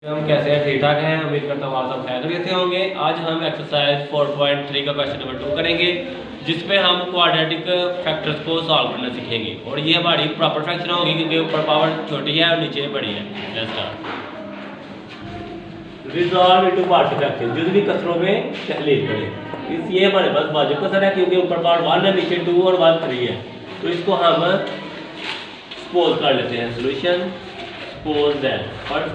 हम कैसे हैं? ठीक ठाक हैं। उम्मीद करता हूँ आप सब खैरियत से होंगे। आज हम एक्सरसाइज 4.3 का क्वेश्चन नंबर 2 करेंगे, जिसमें हम क्वाड्रेटिक फैक्टर्स को सॉल्व करना सीखेंगे। और ये हमारी प्रॉपर फ्रैक्शन होगी क्योंकि ऊपर पावर छोटी है और नीचे बड़ी है। रिजॉल्व इनटू पार्शियल फ्रैक्शन, जो भी कसरों में तहलील करें। ये हमारे पास वाजिब कसर है क्योंकि ऊपर पावर 1 है, नीचे 2 और 1 3 है। तो इसको हम सपोज कर लेते हैं। सोल्यूशन सपोज दैट, फर्ज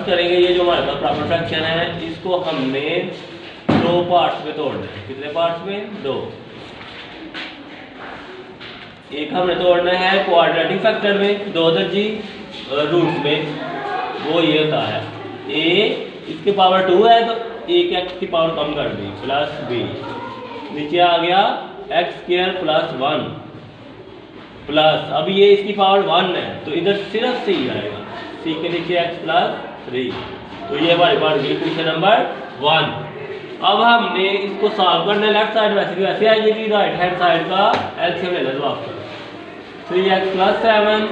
करेंगे ये जो हमारे पास प्रॉपर फ्रैक्शन है, इसको हमने 2 पार्ट्स में तोड़ना है। कितने पार्ट्स में? 2। एक हमने तोड़ना है क्वाड्रेटिक फैक्टर में, 2 दर्जी रूट में। वो ये होता है a, इसकी पावर 2 है तो a की x की पावर कम कर दी प्लस b, नीचे आ गया x स्क्वायर प्लस 1 प्लस, अब ये इसकी पावर 1 है तो इधर सिर्फ c आएगा, c के नीचे x प्लस 3। तो ये हमारी बात गई क्वेश्चन नंबर 1। अब हमने इसको सॉल्व करना है। लेफ्ट साइड वैसे की वैसे आएगी, राइट हैंड साइड का एलसीएम ले लो आप। 3x plus 7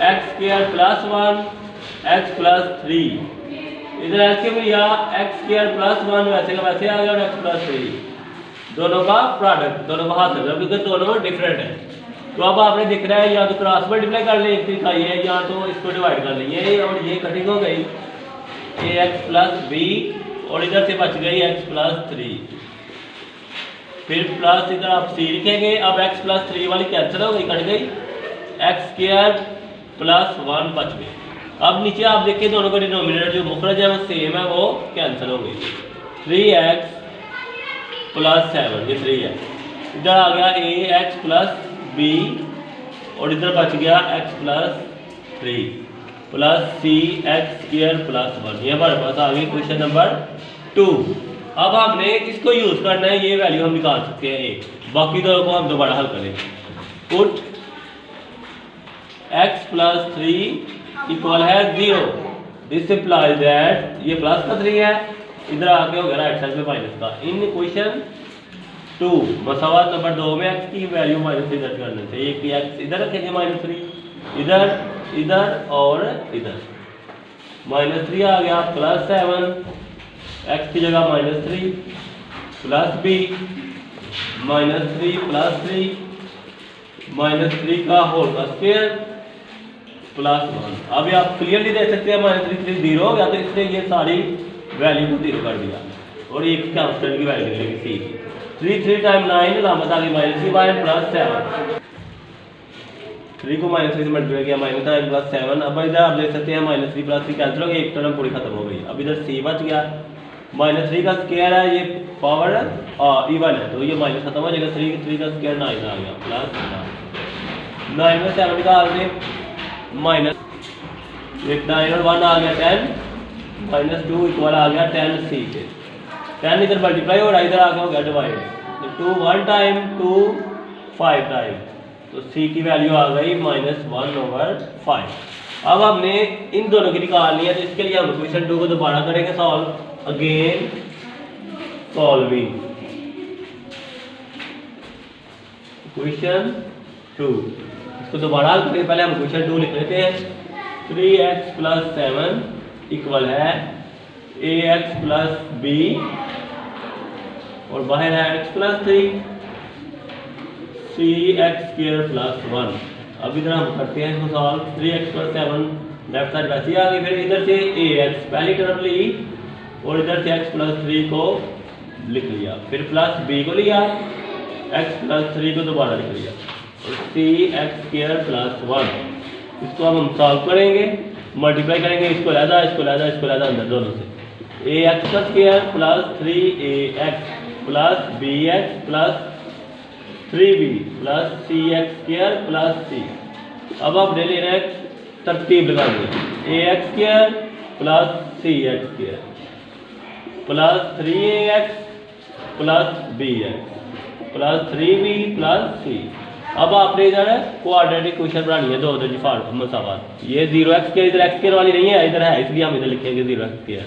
x square plus 1 x plus 3, इधर एलसीएम लिया x स्क्वायर प्लस 1 वैसे का वैसे आ गया और x प्लस 3। दोनों का प्रोडक्ट, दोनों का हासिल क्योंकि दोनों डिफरेंट है। तो अब आपने दिख रहा है या तो क्रॉस मल्टीप्लाई कर ले, एक तरीका ये है, या तो इसको डिवाइड कर लेंगे और ये कटिंग हो गई ax प्लस b और इधर से बच गई x प्लस 3। फिर प्लस इधर आप c लिखेंगे। अब x प्लस 3 वाली कैंसिल हो गई, कट गई, x स्क्वायर प्लस 1 बच गई। अब नीचे आप देखिए दोनों का डिनोमिनेटर जो मुखरज है वो सेम है, वो कैंसिल हो गई। 3x प्लस 7, ये 3 है। इधर आ गया ax प्लस b और इधर बच गया x plus 3 plus c x square plus 1। ये हमारे पास आ गई क्वेश्चन नंबर 2। अब हमने इसको यूज करना है, ये वैल्यू हम निकाल सकते हैं एक, बाकी दोनों को हम दोबारा हल करेंगे। पुट x प्लस 3 इक्वल है 0, दिस इंप्लाइज दैट ये प्लस का 3 है, इधर आके हो गया राइट साइड में माइनस का। इन क्वेश्चन 2 मसावात नंबर 2 में x की वैल्यू माइनस इधर करने से, एक x इधर रखेंगे -3, इधर इधर और इधर -3 आ गया प्लस 7, x की जगह -3 प्लस b -3 प्लस 3 -3 का होल का स्क्वायर प्लस 1। अभी आप क्लियरली देख सकते हैं -3 0 हो गया, तो इसने ये सारी वैल्यू को 0 कर दिया और एक कांस्टेंट की वैल्यू मिलेगी c। 3 3 टाइम 9 लामत आ गई -3 प्लस 7, 3 को -3 से मल्टीप्लाई किया -9 प्लस 7। अब इधर आप देख सकते हैं -3 प्लस 3 कैंसिल हो गई, एक टर्म पूरी खत्म हो गई। अब इधर c बच गया, -3 का स्क्वायर है, ये पावर इवन है तो ये माइनस खत्म हो जाएगा। 3 का स्क्वायर 9 आ गया प्लस 9 में 7 निकाल दें, माइनस 9 और 1 आ गया 10, -2 इक्वल आ गया 10c से। 10 इधर मल्टीप्लाई हो रहा है, इधर आगे हो गया डिवाइड, तो 2 1 टाइम 2 5 टाइम, तो c की वैल्यू आ गई -1/5। अब हमने इन दोनों की निकालनी है, तो इसके लिए हम क्वेश्चन 2 को दोबारा करेंगे सॉल्व। अगेन सॉल्विंग क्वेश्चन 2, इसको दोबारा हल करेंगे। पहले हम क्वेश्चन 2 लिख लेते हैं। 3x प्लस 7 इक्वल है ax प्लस b और बाहर है x plus 3 cx square plus 1। अब इधर हम करते हैं इसको solve. 3x plus 7 left side वैसे आ गई, फिर इधर से ax पहली टर्म ली और इधर से x प्लस 3 को लिख लिया, फिर प्लस b को लिया, x प्लस 3 को दोबारा लिख लिया और cx स्क्वायर प्लस 1। इसको हम सॉल्व करेंगे, मल्टीप्लाई करेंगे, इसको लहदा इसको लहदा इसको लहदा अंदर दोनों से। ax का square plus 3ax plus bx plus 3b plus cx square plus c। अब आप ले लेना है तरतीब लगा देंगे, ax square plus cx square plus 3ax plus bx plus 3b plus c। अब आपने इधर क्वाड्रेटिक क्वेश्चन बनानी है, 2 दर्जी मसावात। ये 0x स्क्वायर इधर x स्क्वायर वाली नहीं है, इधर है, इसलिए हम इधर लिखेंगे 0x square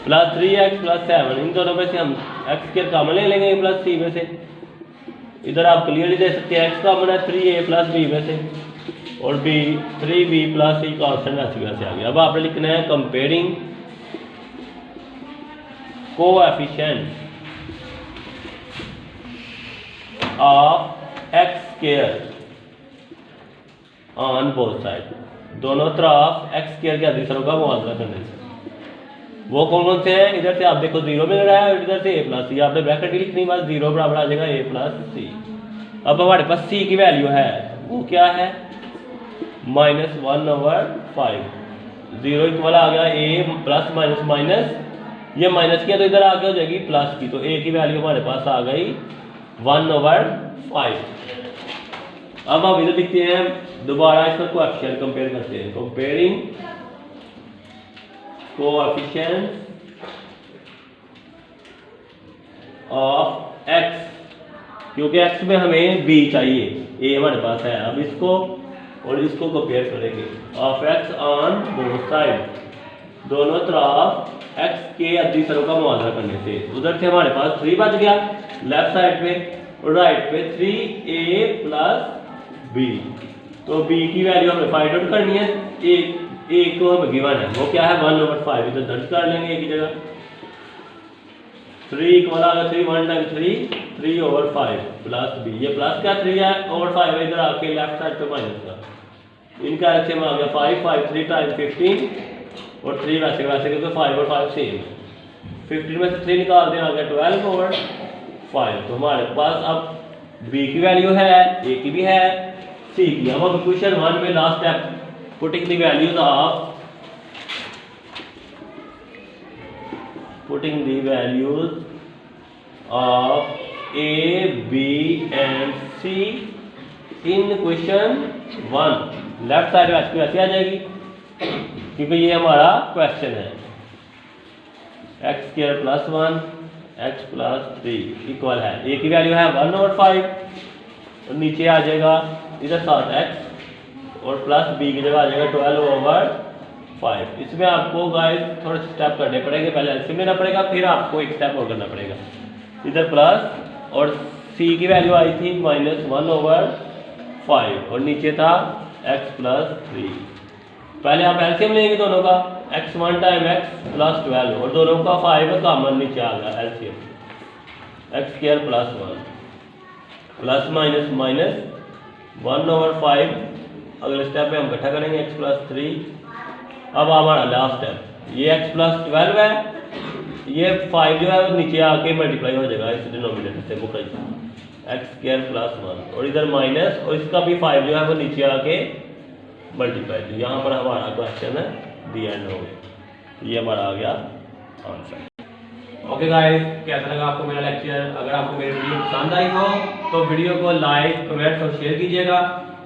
plus 3x plus 7। इन दोनों में से हम x स्क्वायर कॉमन ले लेंगे प्लस c में से। इधर आप क्लियरली देख सकते हैं x कॉमन है 3a प्लस b में से, और b 3b plus c constant वैसे आ गया। अब आपने लिखना है comparing coefficient of x square on both side, दोनों तरफ x स्क्वायर के अधिसरों का मुआवजा करने से। वो कौन कौन से हैं? इधर से आप देखो 0 मिल रहा है और इधर से a प्लस सी, आपने ब्रैकेट ही लिखनी, बस 0 बराबर आ जाएगा a प्लस सी। अब हमारे पास c की वैल्यू है, वो क्या है? -1/5। 0 इक्वल आ गया a प्लस माइनस माइनस, ये माइनस किया तो इधर आगे हो जाएगी प्लस की, तो a की वैल्यू हमारे पास आ गई 1/5। अब हम इधर लिखते हैं दोबारा, इसका कोएफिशिएंट कंपेयर करते हैं। कंपेयरिंग कोएफिशिएंट ऑफ x, क्योंकि x में हमें b चाहिए, a हमारे पास है। अब इसको और इसको कंपेयर करेंगे। Of x on both side, दोनों तरफ x के अधिसरों का मुआवजा करने से। उधर से हमारे पास 3 बच गया लेफ्ट साइड पे, और राइट पे 3a प्लस b। तो b की वैल्यू हमें फाइंड आउट करनी है। a को हमें गिवन है, वो क्या है? 1/5। इधर दर्ज कर लेंगे एक ही जगह। 3 इक्वल आ गया 3 1 टाइम 3/5 प्लस b। ये प्लस का 3 है, ओवर 5 है, इधर आके लेफ्ट साइड पे माइनस का। इनका एलसीएम आ गया 5 3 टाइम 15 और 3 वैसे क्योंकि 5 और 5 सेम है। 15 में से 3 निकाल दें, आ गया 12/5। तो हमारे पास अब b की वैल्यू है, a की भी है, c की। अब क्वेश्चन 1 में last step, putting the values of a b and c in question 1। Left side वैसे आ जाएगी क्योंकि ये हमारा क्वेश्चन है। x square plus 1 x plus 3 equal है, a की वैल्यू है 1/5 और नीचे आ जाएगा इधर 7x और प्लस b की जगह आ जाएगा 12/5। इसमें आपको गाइस थोड़े स्टेप करने पड़ेंगे, पहले एलसीएम लेना पड़ेगा, फिर आपको एक स्टेप और करना पड़ेगा। इधर प्लस और c की वैल्यू आई थी -1/5 और नीचे था x प्लस 3। पहले आप एलसीएम लेंगे दोनों का, x1 टाइम x प्लस 12 और दोनों का 5 कॉमन नीचे आ गया LCM, x square plus 1 plus minus minus 1/5। अगले स्टेप में हम इकट्ठा करेंगे x प्लस 3। अब हमारा लास्ट स्टेप, ये x प्लस 12 है, ये 5 जो है वो नीचे आके मल्टीप्लाई हो जाएगा इस डिनोमिनेटर से मुखर, x स्क्वायर प्लस 1 और इधर माइनस और इसका भी 5 जो है वो नीचे आके मल्टीप्लाई। तो यहाँ पर हमारा क्वेश्चन है दी एंड हो गया। ये हमारा आ गया आंसर। ओके गाइस, कैसा लगा आपको मेरा लेक्चर? अगर आपको मेरी वीडियो पसंद आई हो तो वीडियो को लाइक कमेंट और शेयर कीजिएगा,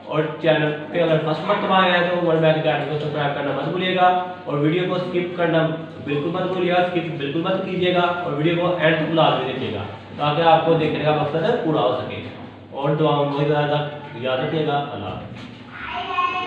और चैनल पे अगर फर्स्ट बार दबाए हैं तो वर्ल्ड बैंक चैनल को सब्सक्राइब करना मत भूलिएगा, और वीडियो को स्किप करना बिल्कुल मत भूलिएगा, स्किप बिल्कुल मत कीजिएगा, और वीडियो को एंड तक लाजमी देखिएगा ताकि आपको देखने का मकसद पूरा हो सके। और दुआओं में याद रखिएगा। अल्लाह।